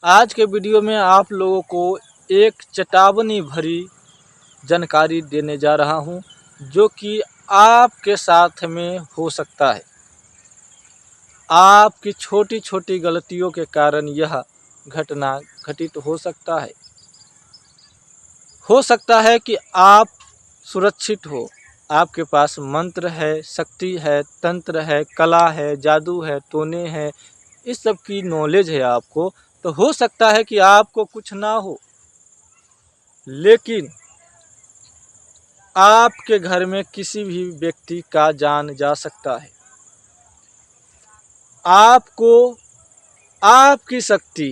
आज के वीडियो में आप लोगों को एक चेतावनी भरी जानकारी देने जा रहा हूं, जो कि आपके साथ में हो सकता है। आपकी छोटी छोटी गलतियों के कारण यह घटना घटित हो सकता है। कि आप सुरक्षित हो, आपके पास मंत्र है, शक्ति है, तंत्र है, कला है, जादू है, टोने हैं, इस सब की नॉलेज है आपको, तो हो सकता है कि आपको कुछ ना हो, लेकिन आपके घर में किसी भी व्यक्ति का जान जा सकता है। आपको आपकी शक्ति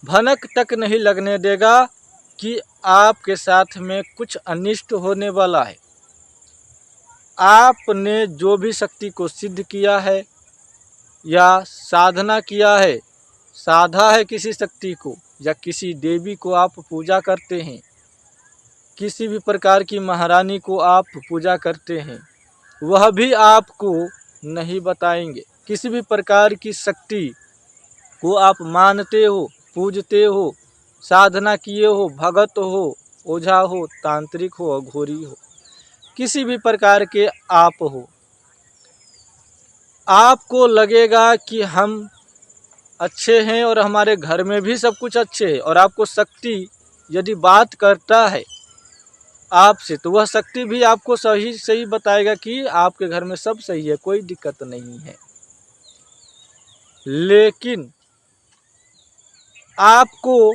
भनक तक नहीं लगने देगा कि आपके साथ में कुछ अनिष्ट होने वाला है। आपने जो भी शक्ति को सिद्ध किया है या साधना किया है, साधा है किसी शक्ति को या किसी देवी को आप पूजा करते हैं, किसी भी प्रकार की महारानी को आप पूजा करते हैं, वह भी आपको नहीं बताएंगे। किसी भी प्रकार की शक्ति को आप मानते हो, पूजते हो, साधना किए हो, भगत हो, ओझा हो, तांत्रिक हो, अघोरी हो, किसी भी प्रकार के आप हो, आपको लगेगा कि हम अच्छे हैं और हमारे घर में भी सब कुछ अच्छे है, और आपको शक्ति यदि बात करता है आपसे, तो वह शक्ति भी आपको सही सही बताएगा कि आपके घर में सब सही है, कोई दिक्कत नहीं है। लेकिन आपको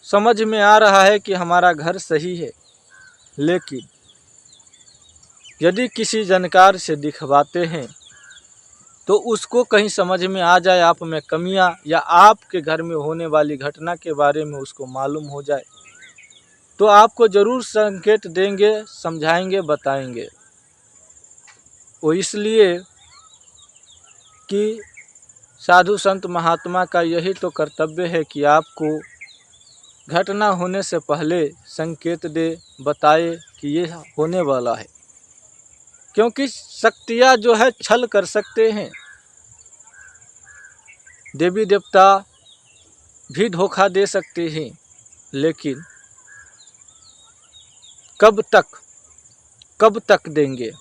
समझ में आ रहा है कि हमारा घर सही है, लेकिन यदि किसी जानकार से दिखवाते हैं तो उसको कहीं समझ में आ जाए आप में कमियां, या आपके घर में होने वाली घटना के बारे में उसको मालूम हो जाए, तो आपको ज़रूर संकेत देंगे, समझाएंगे, बताएंगे। वो इसलिए कि साधु संत महात्मा का यही तो कर्तव्य है कि आपको घटना होने से पहले संकेत दे, बताए कि ये होने वाला है। क्योंकि शक्तियाँ जो है छल कर सकते हैं, देवी देवता भी धोखा दे सकते हैं, लेकिन कब तक देंगे।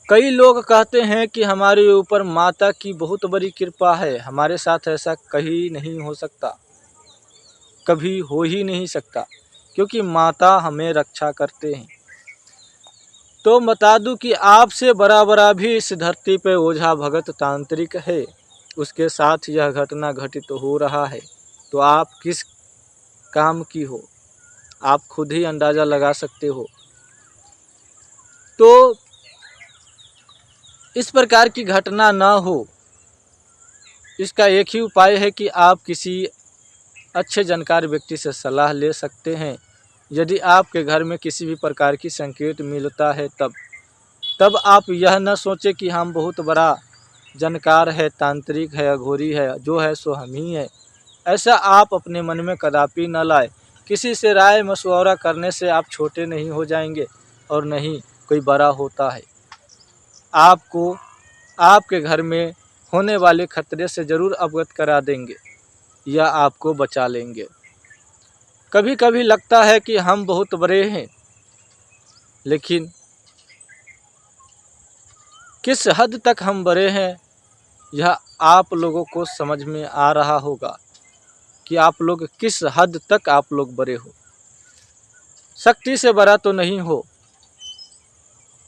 कई लोग कहते हैं कि हमारे ऊपर माता की बहुत बड़ी कृपा है, हमारे साथ ऐसा कहीं नहीं हो सकता, कभी हो ही नहीं सकता, क्योंकि माता हमें रक्षा करते हैं। तो बता दूं कि आपसे बड़ा भी इस धरती पे ओझा भगत तांत्रिक है, उसके साथ यह घटना घटित हो रहा है, तो आप किस काम की हो, आप खुद ही अंदाज़ा लगा सकते हो। तो इस प्रकार की घटना ना हो, इसका एक ही उपाय है कि आप किसी अच्छे जानकार व्यक्ति से सलाह ले सकते हैं। यदि आपके घर में किसी भी प्रकार की संकेत मिलता है, तब आप यह न सोचें कि हम बहुत बड़ा जानकार है, तांत्रिक है, अघोरी है, जो है सो हम ही है। ऐसा आप अपने मन में कदापि न लाए। किसी से राय मशवरा करने से आप छोटे नहीं हो जाएंगे और नहीं कोई बड़ा होता है। आपको आपके घर में होने वाले खतरे से ज़रूर अवगत करा देंगे या आपको बचा लेंगे। कभी कभी लगता है कि हम बहुत बड़े हैं, लेकिन किस हद तक हम बड़े हैं यह आप लोगों को समझ में आ रहा होगा कि आप लोग किस हद तक आप लोग बड़े हो। शक्ति से बड़ा तो नहीं हो,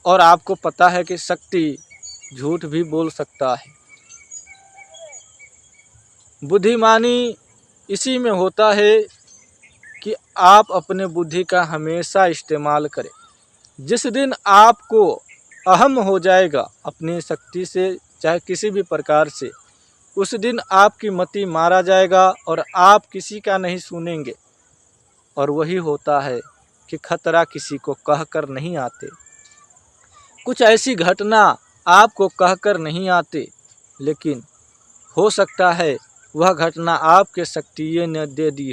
और आपको पता है कि शक्ति झूठ भी बोल सकता है। बुद्धिमानी इसी में होता है कि आप अपने बुद्धि का हमेशा इस्तेमाल करें। जिस दिन आपको अहम हो जाएगा अपनी शक्ति से, चाहे किसी भी प्रकार से, उस दिन आपकी मति मारा जाएगा और आप किसी का नहीं सुनेंगे। और वही होता है कि खतरा किसी को कहकर नहीं आते। कुछ ऐसी घटना आपको कहकर नहीं आते, लेकिन हो सकता है वह घटना आपके शक्ति ने दे दी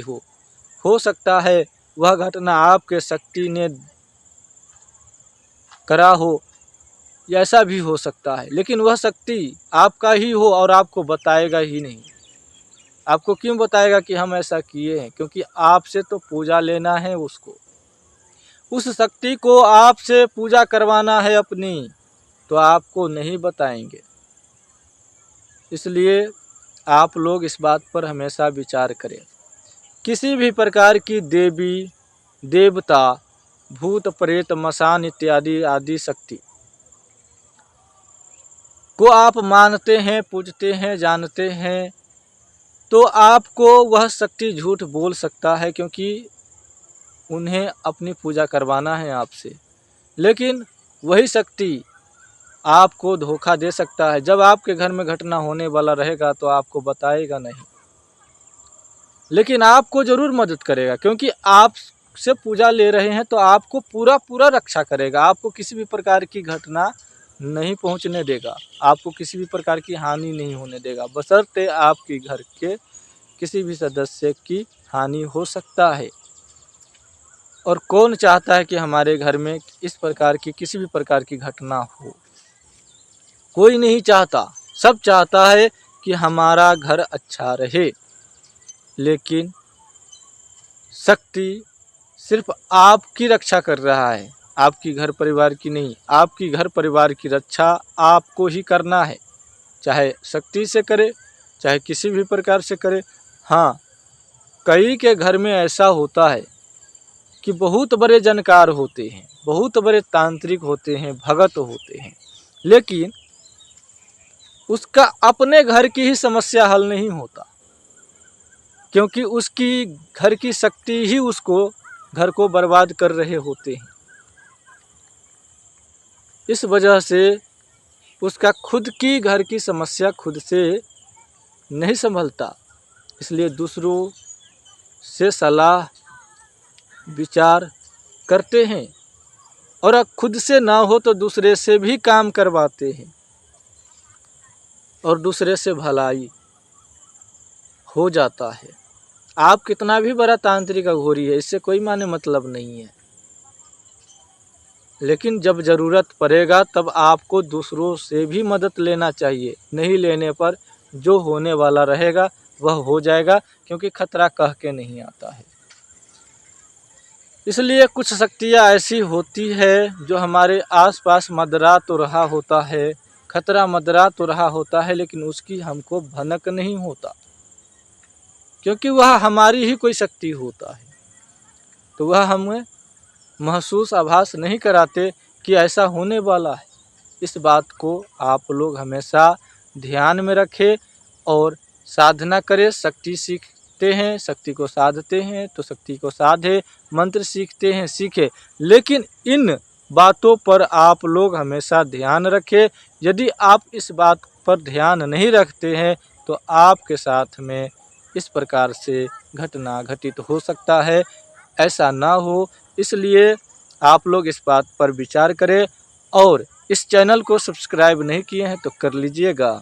हो सकता है वह घटना आपके शक्ति ने करा हो, ऐसा भी हो सकता है, लेकिन वह शक्ति आपका ही हो और आपको बताएगा ही नहीं। आपको क्यों बताएगा कि हम ऐसा किए हैं? क्योंकि आपसे तो पूजा लेना है उसको, उस शक्ति को आपसे पूजा करवाना है अपनी, तो आपको नहीं बताएंगे। इसलिए आप लोग इस बात पर हमेशा विचार करें। किसी भी प्रकार की देवी देवता, भूत प्रेत, मसान इत्यादि आदि शक्ति को आप मानते हैं, पूजते हैं, जानते हैं, तो आपको वह शक्ति झूठ बोल सकता है, क्योंकि उन्हें अपनी पूजा करवाना है आपसे। लेकिन वही शक्ति आपको धोखा दे सकता है। जब आपके घर में घटना होने वाला रहेगा तो आपको बताएगा नहीं, लेकिन आपको ज़रूर मदद करेगा, क्योंकि आप से पूजा ले रहे हैं तो आपको पूरा पूरा रक्षा करेगा। आपको किसी भी प्रकार की घटना नहीं पहुंचने देगा, आपको किसी भी प्रकार की हानि नहीं होने देगा, बशर्ते आपके घर के किसी भी सदस्य की हानि हो सकता है। और कौन चाहता है कि हमारे घर में इस प्रकार की किसी भी प्रकार की घटना हो? कोई नहीं चाहता। सब चाहता है कि हमारा घर अच्छा रहे। लेकिन शक्ति सिर्फ आपकी रक्षा कर रहा है, आपकी घर परिवार की नहीं। आपकी घर परिवार की रक्षा आपको ही करना है, चाहे शक्ति से करे, चाहे किसी भी प्रकार से करे। हाँ, कई के घर में ऐसा होता है कि बहुत बड़े जानकार होते हैं, बहुत बड़े तांत्रिक होते हैं, भगत होते हैं, लेकिन उसका अपने घर की ही समस्या हल नहीं होता, क्योंकि उसकी घर की शक्ति ही उसको घर को बर्बाद कर रहे होते हैं। इस वजह से उसका खुद की घर की समस्या खुद से नहीं संभलता, इसलिए दूसरों से सलाह विचार करते हैं, और अब खुद से ना हो तो दूसरे से भी काम करवाते हैं, और दूसरे से भलाई हो जाता है। आप कितना भी बड़ा तांत्रिक अघोरी है, इससे कोई माने मतलब नहीं है, लेकिन जब ज़रूरत पड़ेगा तब आपको दूसरों से भी मदद लेना चाहिए। नहीं लेने पर जो होने वाला रहेगा वह हो जाएगा, क्योंकि खतरा कह के नहीं आता है। इसलिए कुछ शक्तियाँ ऐसी होती है जो हमारे आसपास मंडरा तो रहा होता है, खतरा मंडरा तो रहा होता है, लेकिन उसकी हमको भनक नहीं होता, क्योंकि वह हमारी ही कोई शक्ति होता है। तो वह हमें महसूस आभास नहीं कराते कि ऐसा होने वाला है। इस बात को आप लोग हमेशा ध्यान में रखें और साधना करें। शक्ति सीखते हैं, शक्ति को साधते हैं तो शक्ति को साधे, मंत्र सीखते हैं सीखे, लेकिन इन बातों पर आप लोग हमेशा ध्यान रखें। यदि आप इस बात पर ध्यान नहीं रखते हैं तो आपके साथ में इस प्रकार से घटना घटित हो सकता है। ऐसा ना हो, इसलिए आप लोग इस बात पर विचार करें, और इस चैनल को सब्सक्राइब नहीं किए हैं तो कर लीजिएगा।